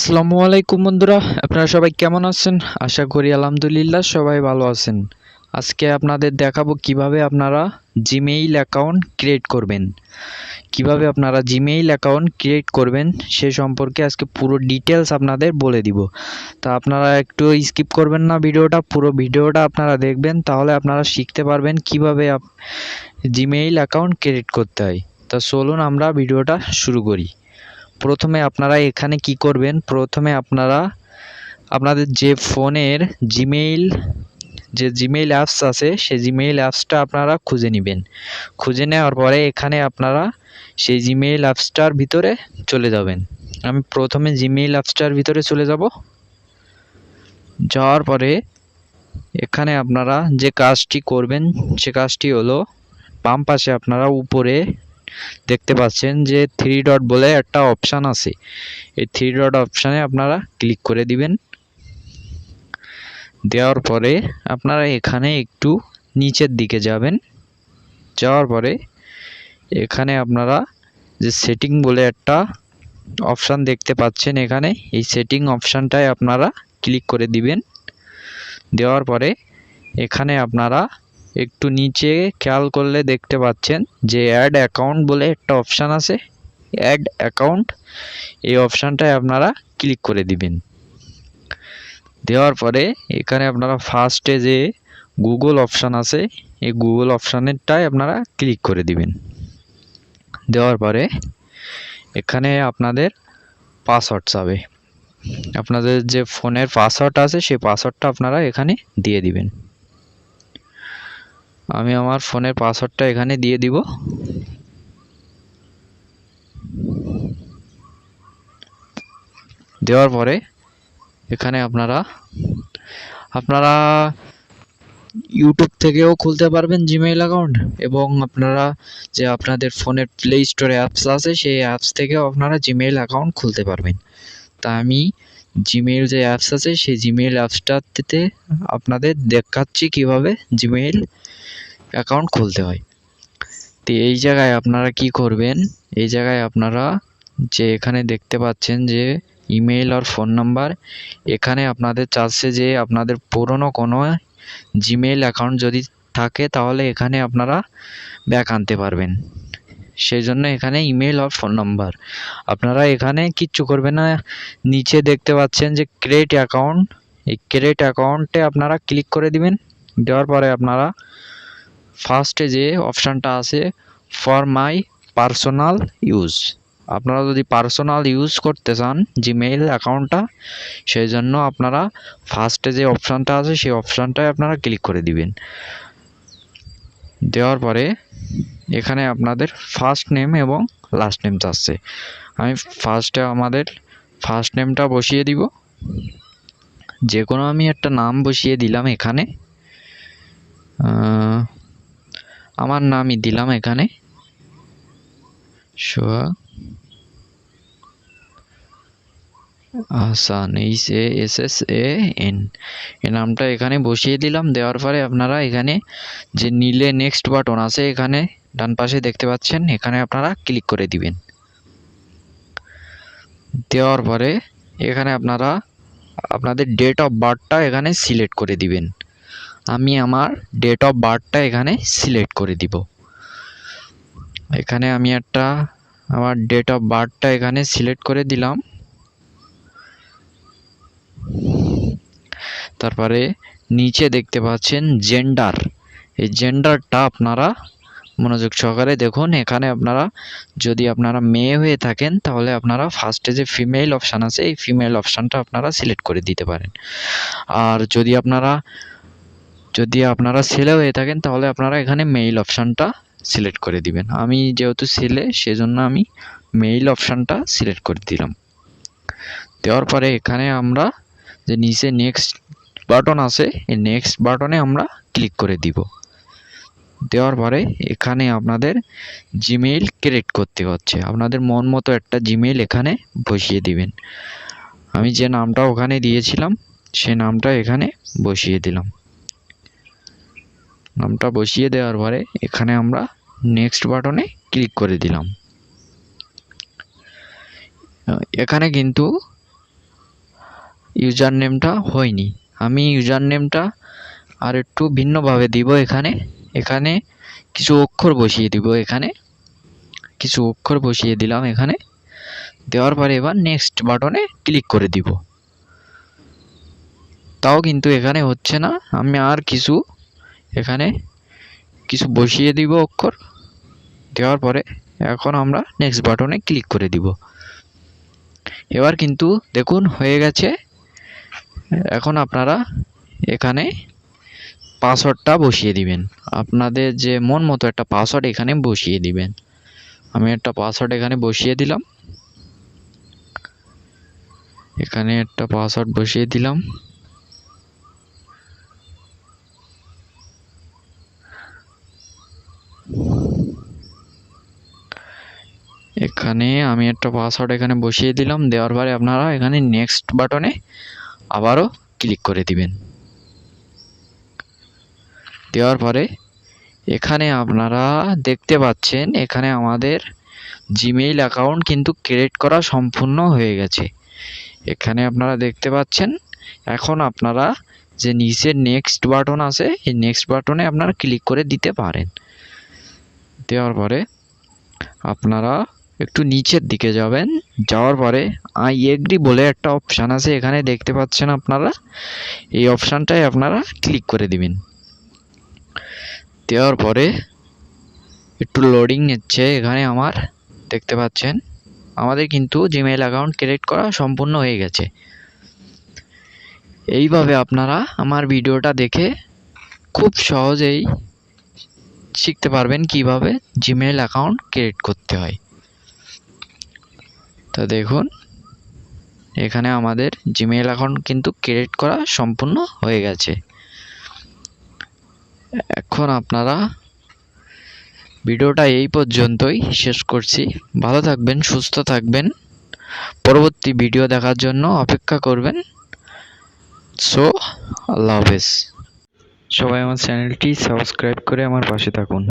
আসসালামু আলাইকুম বন্ধুরা, আপনারা সবাই কেমন আছেন? আশা করি আলহামদুলিল্লাহ সবাই ভালো আছেন। আজকে আপনাদের দেখাবো কিভাবে আপনারা জিমেইল অ্যাকাউন্ট ক্রিয়েট করবেন। সে সম্পর্কে আজকে পুরো ডিটেলস আপনাদের বলে দিব। তা আপনারা একটু স্কিপ করবেন না ভিডিওটা, পুরো ভিডিওটা আপনারা দেখবেন, তাহলে আপনারা শিখতে পারবেন কিভাবে জিমেইল অ্যাকাউন্ট ক্রিয়েট করতে হয়। তা চলুন আমরা ভিডিওটা শুরু করি। প্রথমে আপনারা এখানে কি করবেন, প্রথমে আপনারা আপনাদের যে ফোনের জিমেইল অ্যাপস আছে সেই জিমেইল অ্যাপসটা আপনারা খুঁজে নেবেন। খুঁজে নেওয়ার পরে এখানে আপনারা সেই জিমেইল অ্যাপসটার ভিতরে চলে যাবেন। আমি প্রথমে জিমেইল অ্যাপসটার ভিতরে চলে যাব। যাওয়ার পরে এখানে আপনারা যে কাজটি করবেন সে কাজটি হলো, বাম পাশে আপনারা উপরে দেখতে পাচ্ছেন যে 3 ডট বলে একটা অপশান আছে। এই 3 ডট অপশানে আপনারা ক্লিক করে দিবেন। দেওয়ার পরে আপনারা এখানে একটু নিচের দিকে যাবেন। যাওয়ার পরে এখানে আপনারা যে সেটিং বলে একটা অপশান দেখতে পাচ্ছেন, এখানে এই সেটিং অপশানটায় আপনারা ক্লিক করে দিবেন। দেওয়ার পরে এখানে আপনারা একটু নিচে খেয়াল করলে দেখতে পাচ্ছেন যে অ্যাড অ্যাকাউন্ট বলে একটা অপশান আছে। অ্যাড অ্যাকাউন্ট, এই অপশানটায় আপনারা ক্লিক করে দিবেন। দেওয়ার পরে এখানে আপনারা ফার্স্টে যে গুগল অপশান আছে, এই গুগল অপশানেরটায় আপনারা ক্লিক করে দিবেন। দেওয়ার পরে এখানে আপনাদের পাসওয়ার্ড চাবে। আপনাদের যে ফোনের পাসওয়ার্ড আছে সেই পাসওয়ার্ডটা আপনারা এখানে দিয়ে দিবেন। আমি আমার ফোনের পাসওয়ার্ডটা এখানে দিয়ে দিব। দেওয়ার পরে এখানে আপনারা ইউটিউব থেকেও খুলতে পারবেন জিমেইল অ্যাকাউন্ট, এবং আপনারা যে আপনাদের ফোনের প্লে স্টোরে অ্যাপস আছে সেই অ্যাপস থেকেও আপনারা জিমেইল অ্যাকাউন্ট খুলতে পারবেন। তা আমি জিমেইল যে অ্যাপস আছে সেই জিমেইল অ্যাপসটাতে আপনাদের দেখাচ্ছি কিভাবে জিমেইল অ্যাকাউন্ট খুলতে হয়। তো এই জায়গায় আপনারা কি করবেন, এই জায়গায় আপনারা যে এখানে দেখতে পাচ্ছেন যে ইমেল আর ফোন নাম্বার, এখানে আপনাদের চাচ্ছে যে আপনাদের পুরনো কোনো জিমেইল অ্যাকাউন্ট যদি থাকে তাহলে এখানে আপনারা ব্যাক আনতে পারবেন। সেই জন্য এখানে ইমেল আর ফোন নাম্বার, আপনারা এখানে কিচ্ছু করবেন না। নিচে দেখতে পাচ্ছেন যে ক্রিয়েট অ্যাকাউন্ট, এই ক্রিয়েট অ্যাকাউন্টে আপনারা ক্লিক করে দিবেন। দেওয়ার পরে আপনারা ফার্স্টে যে অপশানটা আছে ফর মাই পার্সোনাল ইউজ, আপনারা যদি পার্সোনাল ইউজ করতে চান জিমেইল অ্যাকাউন্টটা, সেই জন্য আপনারা ফার্স্টে যে অপশানটা আছে সেই অপশানটায় আপনারা ক্লিক করে দিবেন। দেওয়ার পরে এখানে আপনাদের ফার্স্ট নেম এবং লাস্ট নেম চাচ্ছে। আমি ফার্স্টে আমাদের ফার্স্ট নেমটা বসিয়ে দিব। যে কোনো আমি একটা নাম বসিয়ে দিলাম এখানে, আমার নামই দিলাম এখানে সোহাগ আহসান, HASSAN, এই নামটা এখানে বসিয়ে দিলাম। দেওয়ার পরে আপনারা এখানে যে নীলে নেক্সট বাটন আছে এখানে ডান পাশে দেখতে পাচ্ছেন, এখানে আপনারা ক্লিক করে দিবেন। দেওয়ার পরে এখানে আপনারা আপনাদের ডেট অফ বার্থটা এখানে সিলেক্ট করে দিবেন। আমি আমার ডেট অফ বার্থটা এখানে সিলেক্ট করে দিব। এখানে আমি আমার ডেট অফ বার্থটা এখানে সিলেক্ট করে দিলাম। তারপরে নিচে দেখতে পাচ্ছেন জেন্ডার, এই জেন্ডারটা আপনারা মনোযোগ সহকারে দেখুন। এখানে আপনারা যদি আপনারা মেয়ে হয়ে থাকেন তাহলে আপনারা ফার্স্টে যে ফিমেল অপশান আছে এই ফিমেল অপশানটা আপনারা সিলেক্ট করে দিতে পারেন। আর যদি আপনারা ছেলে হয়ে থাকেন তাহলে আপনারা এখানে মেইল অপশানটা সিলেক্ট করে দিবেন। আমি যেহেতু ছেলে সেজন্য আমি মেইল অপশানটা সিলেক্ট করে দিলাম। দেওয়ার পরে এখানে আমরা যে নিচে নেক্সট বাটন আছে এই নেক্সট বাটনে আমরা ক্লিক করে দিব। দেওয়ার পরে এখানে আপনাদের জিমেইল ক্রিয়েট করতে হচ্ছে, আপনাদের মন মতো একটা জিমেইল এখানে বসিয়ে দিবেন। আমি যে নামটা ওখানে দিয়েছিলাম সেই নামটা এখানে বসিয়ে দিলাম। নামটা বসিয়ে দেওয়ার পরে এখানে আমরা নেক্সট বাটনে ক্লিক করে দিলাম। এখানে কিন্তু ইউজার নেমটা হয়নি। আমি ইউজার নেমটা আর একটু ভিন্নভাবে দিব। এখানে কিছু অক্ষর বসিয়ে দিব। এখানে কিছু অক্ষর বসিয়ে দিলাম। এখানে দেওয়ার পরে এবার নেক্সট বাটনে ক্লিক করে দিব। তাও কিন্তু এখানে হচ্ছে না। আমি আর এখানে কিছু বসিয়ে দিব অক্ষর। দেওয়ার পরে এখন আমরা নেক্সট বাটনে ক্লিক করে দিব। এবার কিন্তু দেখুন হয়ে গেছে। এখন আপনারা এখানে পাসওয়ার্ডটা বসিয়ে দিবেন। আপনাদের যে মন মতো একটা পাসওয়ার্ড এখানে বসিয়ে দিবেন। আমি একটা পাসওয়ার্ড এখানে বসিয়ে দিলাম। এখানে একটা পাসওয়ার্ড বসিয়ে দিলাম। এখানে আমি একটা পাসওয়ার্ড এখানে বসিয়ে দিলাম। দেওয়ার পরে আপনারা এখানে নেক্সট বাটনে আবারও ক্লিক করে দিবেন। দেওয়ার পরে এখানে আপনারা দেখতে পাচ্ছেন এখানে আমাদের জিমেইল অ্যাকাউন্ট কিন্তু ক্রিয়েট করা সম্পূর্ণ হয়ে গেছে। এখানে আপনারা দেখতে পাচ্ছেন। এখন আপনারা যে নিচে নেক্সট বাটন আছে এই নেক্সট বাটনে আপনারা ক্লিক করে দিতে পারেন। দেওয়ার পরে আপনারা একটু নিচের দিকে যাবেন। যাওয়ার পরে আই এগ্রি বলে একটা অপশান আছে এখানে দেখতে পাচ্ছেন আপনারা। এই অপশানটায় আপনারা ক্লিক করে দিবেন। দেওয়ার পরে একটু লোডিং নিচ্ছে। এখানে আমার দেখতে পাচ্ছেন আমাদের কিন্তু জিমেইল অ্যাকাউন্ট ক্রিয়েট করা সম্পূর্ণ হয়ে গেছে। এইভাবে আপনারা আমার ভিডিওটা দেখে খুব সহজেই শিখতে পারবেন কিভাবে জিমেইল অ্যাকাউন্ট ক্রিয়েট করতে হয়। তো দেখুন এখানে আমাদের জিমেইল অ্যাকাউন্ট কিন্তু ক্রিয়েট করা সম্পূর্ণ হয়ে গেছে। এখন আপনারা ভিডিওটা এই পর্যন্তই শেষ করছি। ভালো থাকবেন, সুস্থ থাকবেন। পরবর্তী ভিডিও দেখার জন্য অপেক্ষা করবেন। সো আল্লাহ হাফেজ। সবাই আমার চ্যানেলটি সাবস্ক্রাইব করে আমার পাশে থাকুন।